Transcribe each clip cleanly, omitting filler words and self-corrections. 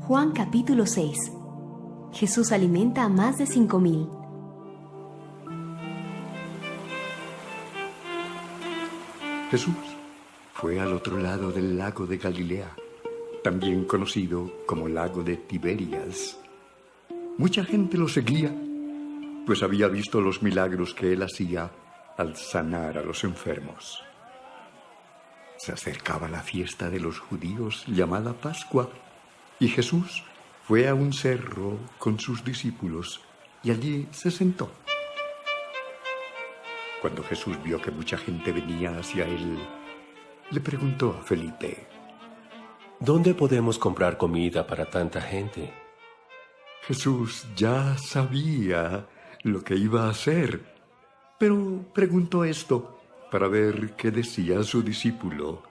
Juan capítulo 6. Jesús alimenta a más de 5,000. Jesús fue al otro lado del lago de Galilea, también conocido como lago de Tiberias. Mucha gente lo seguía, pues había visto los milagros que él hacía al sanar a los enfermos. Se acercaba la fiesta de los judíos llamada Pascua, y Jesús fue a un cerro con sus discípulos y allí se sentó. Cuando Jesús vio que mucha gente venía hacia él, le preguntó a Felipe: ¿Dónde podemos comprar comida para tanta gente? Jesús ya sabía lo que iba a hacer, pero preguntó esto para ver qué decía su discípulo.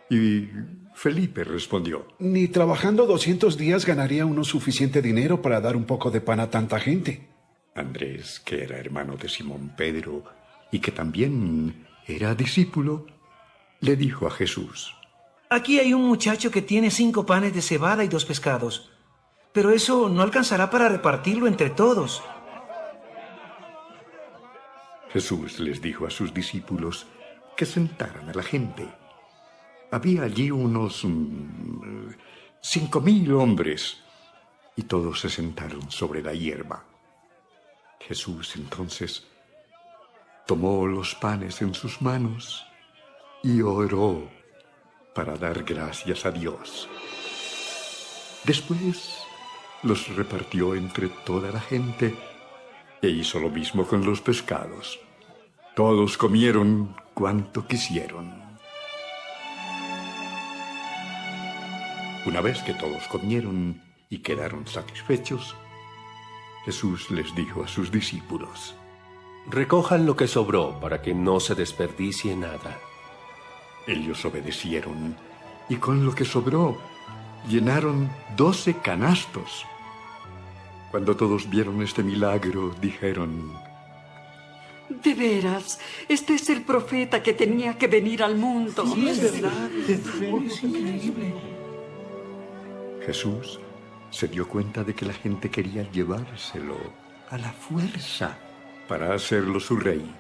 Y Felipe respondió: Ni trabajando 200 días ganaría uno suficiente dinero para dar un poco de pan a tanta gente. Andrés, que era hermano de Simón Pedro y que también era discípulo, le dijo a Jesús: Aquí hay un muchacho que tiene 5 panes de cebada y 2 pescados, pero eso no alcanzará para repartirlo entre todos. Jesús les dijo a sus discípulos que sentaran a la gente. Había allí unos 5,000 hombres, y todos se sentaron sobre la hierba. Jesús entonces tomó los panes en sus manos y oró para dar gracias a Dios. Después los repartió entre toda la gente e hizo lo mismo con los pescados. Todos comieron cuanto quisieron. Una vez que todos comieron y quedaron satisfechos, Jesús les dijo a sus discípulos: Recojan lo que sobró para que no se desperdicie nada. Ellos obedecieron y con lo que sobró llenaron 12 canastos. Cuando todos vieron este milagro, dijeron: De veras, este es el profeta que tenía que venir al mundo. Sí, es verdad. Es increíble. Jesús se dio cuenta de que la gente quería llevárselo a la fuerza para hacerlo su rey.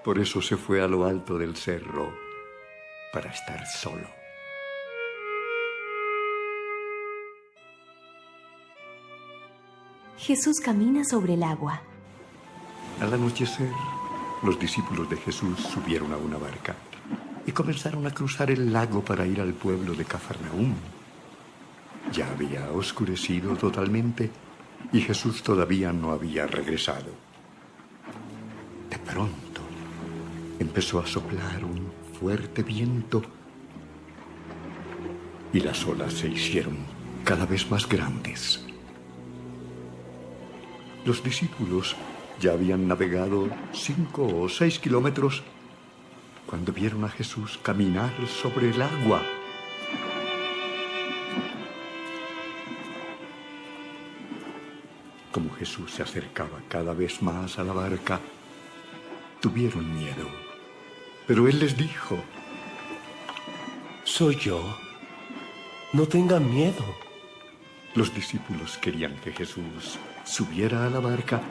Por eso se fue a lo alto del cerro para estar solo. Jesús camina sobre el agua. Al anochecer, los discípulos de Jesús subieron a una barca y comenzaron a cruzar el lago para ir al pueblo de Cafarnaúm. Ya había oscurecido totalmente y Jesús todavía no había regresado. De pronto, empezó a soplar un fuerte viento y las olas se hicieron cada vez más grandes. Los discípulos ya habían navegado 5 o 6 kilómetros cuando vieron a Jesús caminar sobre el agua. Como Jesús se acercaba cada vez más a la barca, tuvieron miedo. Pero él les dijo: Soy yo. No tengan miedo. Los discípulos querían que Jesús subiera a la barca,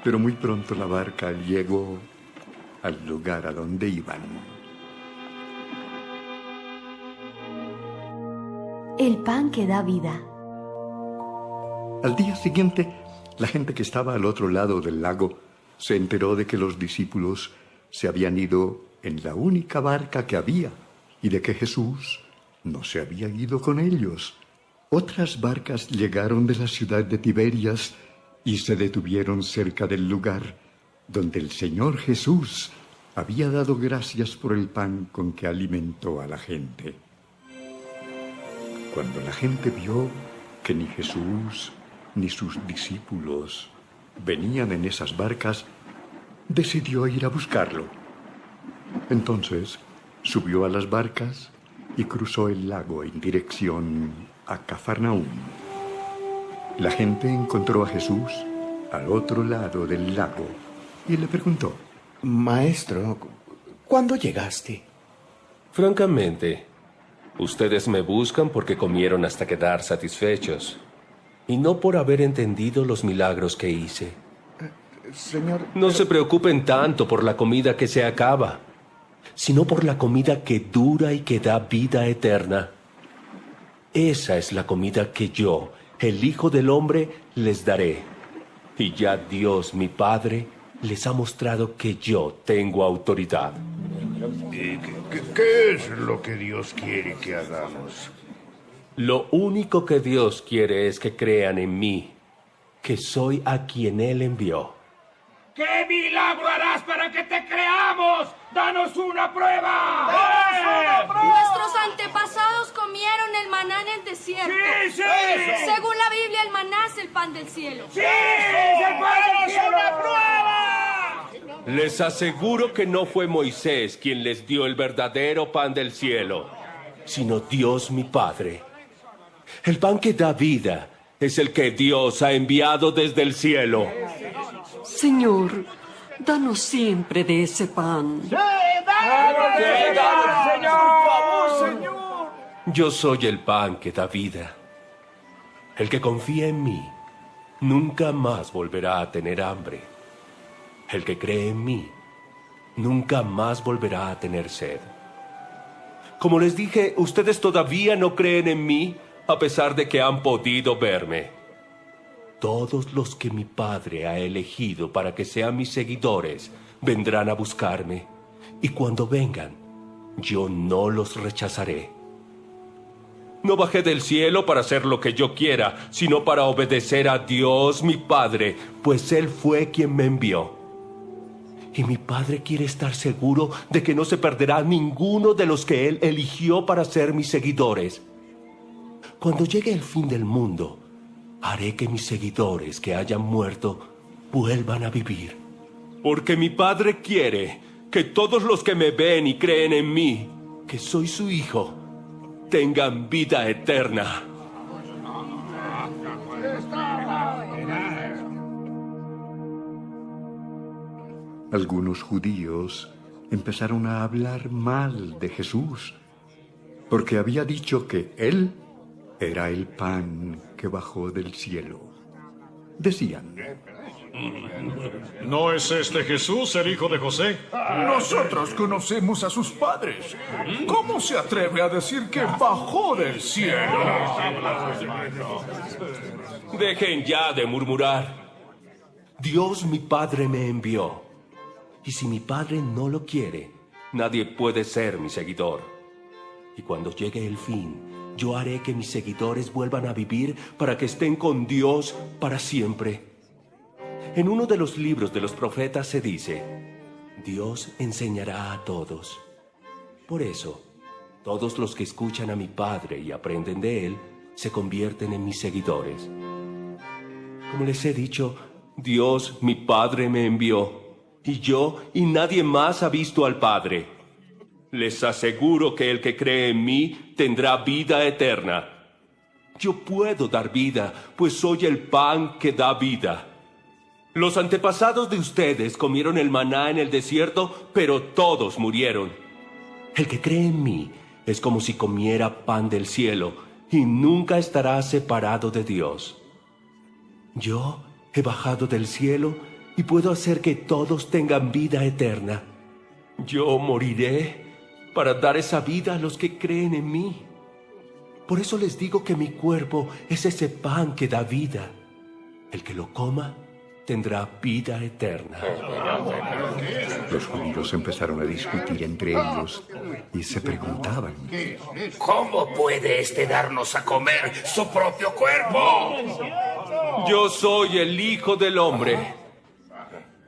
pero muy pronto la barca llegó al lugar a donde iban. El pan que da vida. Al día siguiente, la gente que estaba al otro lado del lago se enteró de que los discípulos se habían ido en la única barca que había y de que Jesús no se había ido con ellos. Otras barcas llegaron de la ciudad de Tiberias y se detuvieron cerca del lugar donde el Señor Jesús había dado gracias por el pan con que alimentó a la gente. Cuando la gente vio que ni Jesús ni sus discípulos venían en esas barcas, decidió ir a buscarlo. Entonces subió a las barcas y cruzó el lago en dirección a Cafarnaúm. La gente encontró a Jesús al otro lado del lago y le preguntó: Maestro, ¿cuándo llegaste? Francamente, ustedes me buscan porque comieron hasta quedar satisfechos. y no por haber entendido los milagros que hice. Señor... No se preocupen tanto por la comida que se acaba, sino por la comida que dura y que da vida eterna. Esa es la comida que yo, el Hijo del Hombre, les daré. Y ya Dios, mi Padre, les ha mostrado que yo tengo autoridad. ¿Qué es lo que Dios quiere que hagamos? Lo único que Dios quiere es que crean en mí, que soy a quien Él envió. ¿Qué milagro harás para que te creamos? ¡Danos una prueba! Nuestros antepasados comieron el maná en el desierto. ¡Sí, sí! Según la Biblia, el maná es el pan del cielo. ¡Sí! ¡El pan del cielo! ¡Una prueba! Les aseguro que no fue Moisés quien les dio el verdadero pan del cielo, sino Dios mi Padre. El pan que da vida es el que Dios ha enviado desde el cielo. Señor, danos siempre de ese pan. ¡Sí, danos, Señor! ¡Por favor, Señor! Yo soy el pan que da vida. El que confía en mí nunca más volverá a tener hambre. El que cree en mí nunca más volverá a tener sed. Como les dije, ustedes todavía no creen en mí, a pesar de que han podido verme. Todos los que mi Padre ha elegido para que sean mis seguidores vendrán a buscarme, y cuando vengan, yo no los rechazaré. No bajé del cielo para hacer lo que yo quiera, sino para obedecer a Dios mi Padre, pues Él fue quien me envió. Y mi Padre quiere estar seguro de que no se perderá ninguno de los que Él eligió para ser mis seguidores. Cuando llegue el fin del mundo, haré que mis seguidores que hayan muerto vuelvan a vivir. Porque mi Padre quiere que todos los que me ven y creen en mí, que soy su Hijo, tengan vida eterna. Algunos judíos empezaron a hablar mal de Jesús, porque había dicho que Él era el pan que bajó del cielo. Decían: ¿no es este Jesús el hijo de José? Nosotros conocemos a sus padres. ¿Cómo se atreve a decir que bajó del cielo? Dejen ya de murmurar. Dios mi Padre me envió. Y si mi Padre no lo quiere, nadie puede ser mi seguidor. Y cuando llegue el fin, yo haré que mis seguidores vuelvan a vivir para que estén con Dios para siempre. En uno de los libros de los profetas se dice: Dios enseñará a todos. Por eso, todos los que escuchan a mi Padre y aprenden de Él, se convierten en mis seguidores. Como les he dicho, Dios, mi Padre, me envió, y yo y nadie más ha visto al Padre. Les aseguro que el que cree en mí tendrá vida eterna. Yo puedo dar vida, pues soy el pan que da vida. Los antepasados de ustedes comieron el maná en el desierto, pero todos murieron. El que cree en mí es como si comiera pan del cielo y nunca estará separado de Dios. Yo he bajado del cielo y puedo hacer que todos tengan vida eterna. Yo moriré para dar esa vida a los que creen en mí. Por eso les digo que mi cuerpo es ese pan que da vida. El que lo coma tendrá vida eterna. Los judíos empezaron a discutir entre ellos y se preguntaban: ¿cómo puede este darnos a comer su propio cuerpo? Yo soy el Hijo del Hombre.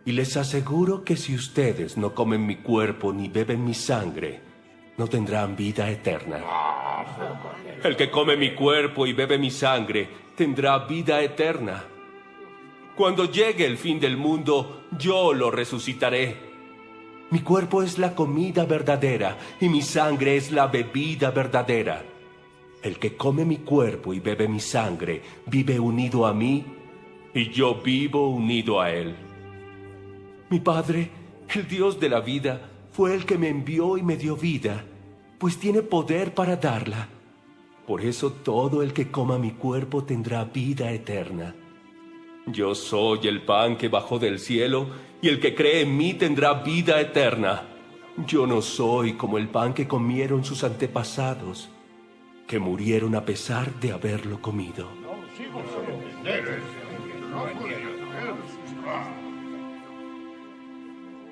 Y les aseguro que si ustedes no comen mi cuerpo ni beben mi sangre, no tendrán vida eterna. El que come mi cuerpo y bebe mi sangre tendrá vida eterna. Cuando llegue el fin del mundo, yo lo resucitaré. Mi cuerpo es la comida verdadera y mi sangre es la bebida verdadera. El que come mi cuerpo y bebe mi sangre vive unido a mí y yo vivo unido a él. Mi Padre, el Dios de la vida, fue el que me envió y me dio vida, pues tiene poder para darla. Por eso todo el que coma mi cuerpo tendrá vida eterna. Yo soy el pan que bajó del cielo, y el que cree en mí tendrá vida eterna. Yo no soy como el pan que comieron sus antepasados, que murieron a pesar de haberlo comido.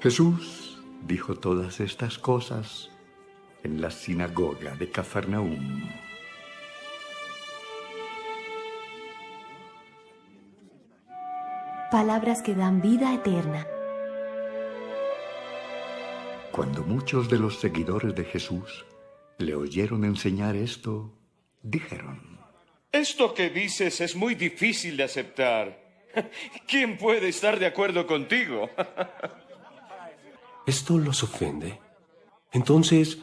Jesús dijo todas estas cosas en la sinagoga de Cafarnaúm. Palabras que dan vida eterna. Cuando muchos de los seguidores de Jesús le oyeron enseñar esto, dijeron: Esto que dices es muy difícil de aceptar. ¿Quién puede estar de acuerdo contigo? ¿Esto los ofende? Entonces,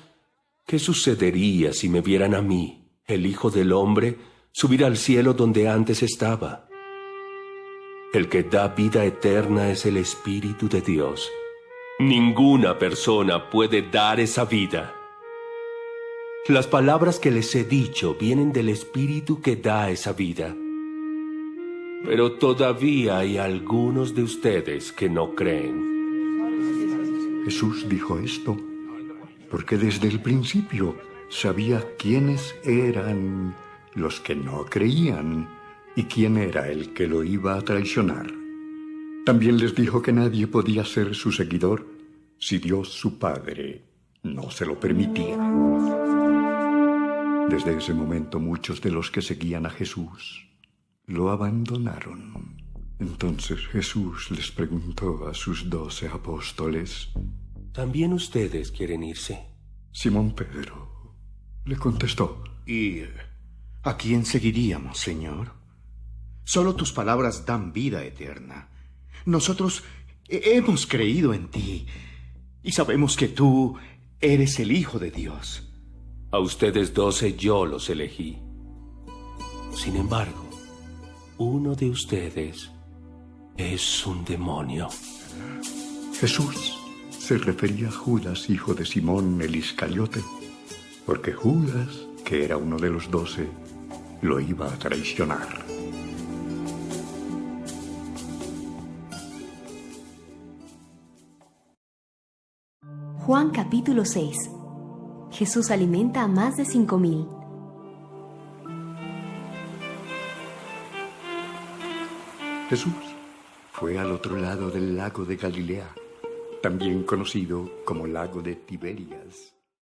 ¿qué sucedería si me vieran a mí, el Hijo del Hombre, subir al cielo donde antes estaba? El que da vida eterna es el Espíritu de Dios. Ninguna persona puede dar esa vida. Las palabras que les he dicho vienen del Espíritu que da esa vida. Pero todavía hay algunos de ustedes que no creen. Jesús dijo esto porque desde el principio sabía quiénes eran los que no creían y quién era el que lo iba a traicionar. También les dijo que nadie podía ser su seguidor si Dios su Padre no se lo permitía. Desde ese momento muchos de los que seguían a Jesús lo abandonaron. Entonces Jesús les preguntó a sus 12 apóstoles: ¿También ustedes quieren irse? Simón Pedro le contestó: ¿Y a quién seguiríamos, Señor? Solo tus palabras dan vida eterna. Nosotros hemos creído en ti y sabemos que tú eres el Hijo de Dios. A ustedes 12 yo los elegí. Sin embargo, uno de ustedes es un demonio. Jesús se refería a Judas, hijo de Simón el Iscariote, porque Judas, que era uno de los 12, lo iba a traicionar. Juan capítulo 6. Jesús alimenta a más de 5,000. Jesús fue al otro lado del lago de Galilea, también conocido como lago de Tiberias.